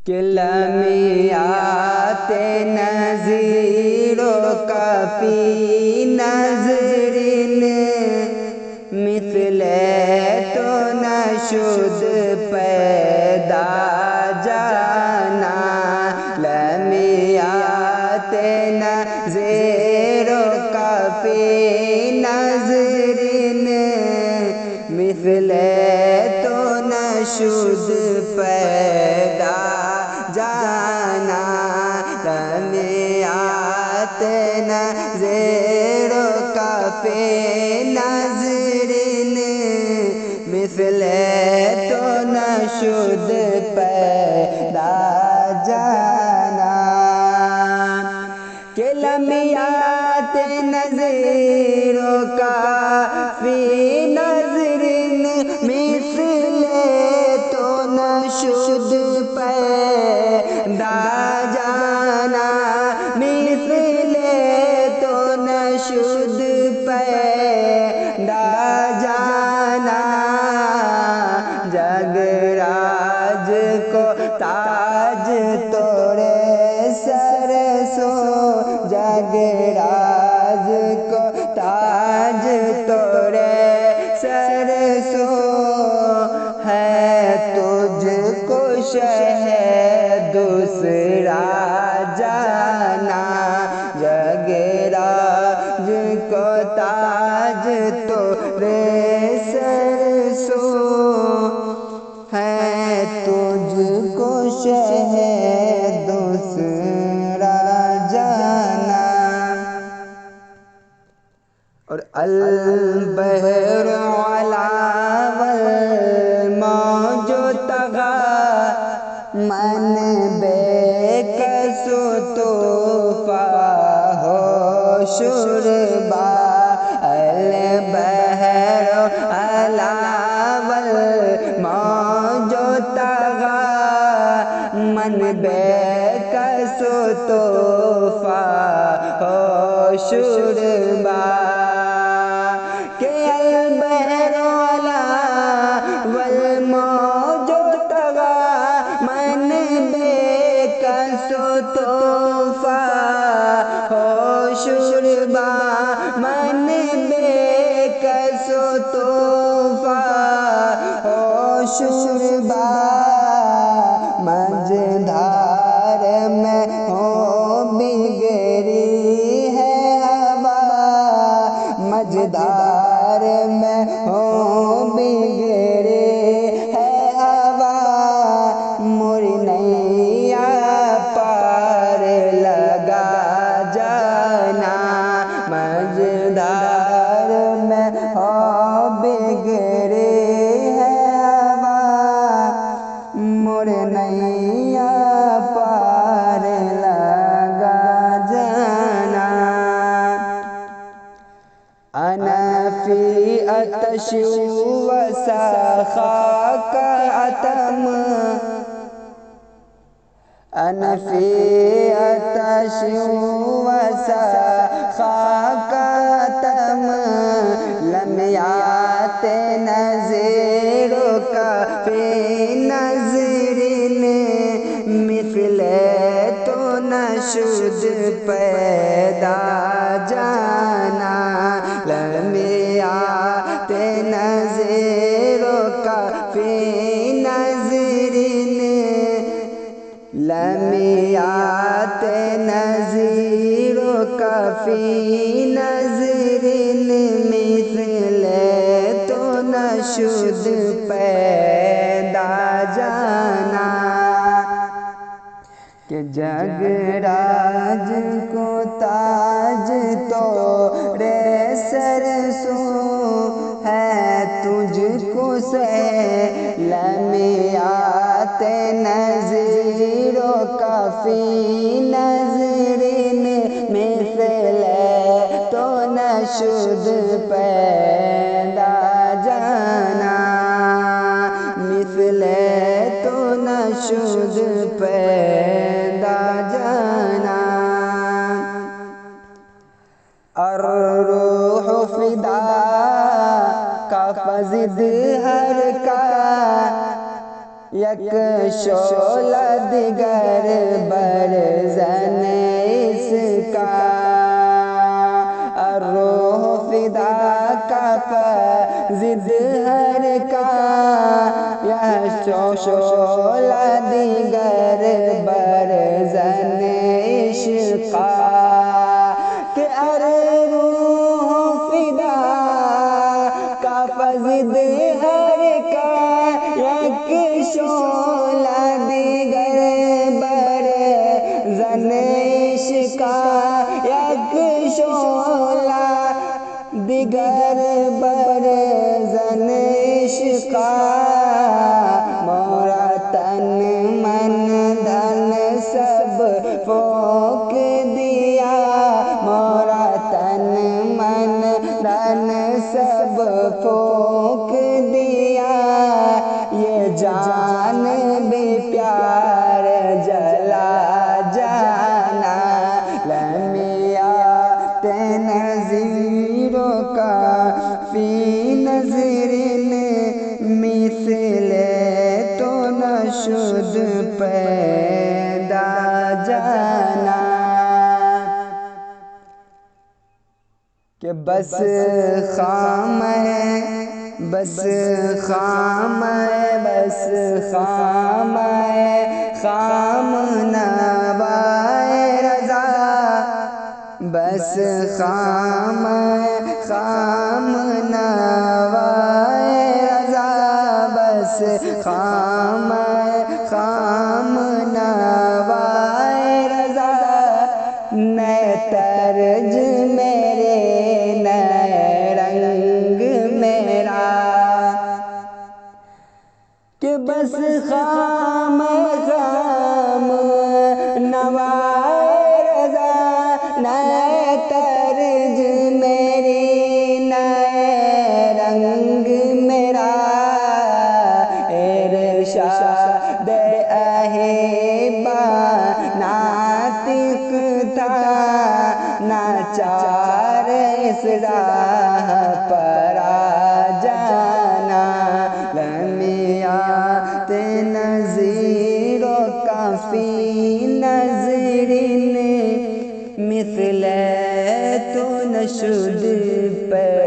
کہ لمیات نظیر و کافی نظرین مثل تو نشد پیدا جانا لمیات نظیر و کافی نظرین مثل تو نشد پیدا جانا لمیات نظیر و کافی نظرین مثل تو نشد پیدا جانا کہ لمیات نظیر و کافی نظرین مثل تو نشد پیدا جانا مثل تو نشد پیدا جانا جگ راج کو تاج توڑے سر سو جگ راج کو تاج توڑے سر سو ہے تجھ کو شہ دوسرا جانا جگ راج کو تاج توڑے سر سو ہے تجھ کو شہ دوسرا جانا اور البحر علا والموج طغی من بے کس و طوفان ہو شربا البحر علا والموج طغی من بے کس و طوفان ہو شربا کہ البحر علا والموج طغی من بے کس و طوفان ہو شربا من بے کس و طوفان ہو شربا مجھدار میں ہو بگری ہے ہوا مجھدار میں ہو بگری ہے ہوا موری نیا پار لگا جانا مجھدار میں ہو بگری ہے ہوا موری نیا پار لگا جانا انا فی عطش و سخاک عتم انا فی عطش و سخاک عتم لمیات نظیر و کافی نظرین مثل تو نشد پیدا جانا لمیات نظیر و کافی نظرین لمیات نظیر و کافی نظرین مثل تو نشد پیدا جانا کہ جگ راج کو تاج توڑے سر سو ہے تجھ کو سے لمیات نظیر و کافی نظرین مثل تو نشد پیدا جانا مثل تو نشد پیدا جانا الروح فدا کا فضد ہر کا یک شعلہ دیگر ضد ہر کا یہ شعلہ دیگر برزن عشقا کہ ارے روح فدا کا ضد ہر کا یک شعلہ دیگر برزن عشقا یک شعلہ دیگر برزن عشقا مورا تن من دھن سب پھونک دیا مورا تن من دھن سب پھونک دیا یہ جان بھی پیار جلا جانا لمیات نظیروں کا فی نظرن مثل تو نشد پیدا جانا کہ بس خام ہے بس خام ہے بس خام ہے خام نوائے رضا بس خام ہے خام نوائے رضا بس خام ہے خام نوائے رضا نئے طرز میرے نئے رنگ میرا کہ بس خام خام نوائے رضا نئے طرز میری نئے رنگ میرا ارشاد اہیبا ناطق تھا ناچار اس راہ پر آ جانا لمیات نظیروں کا فی نظرن مثل تو نشد پر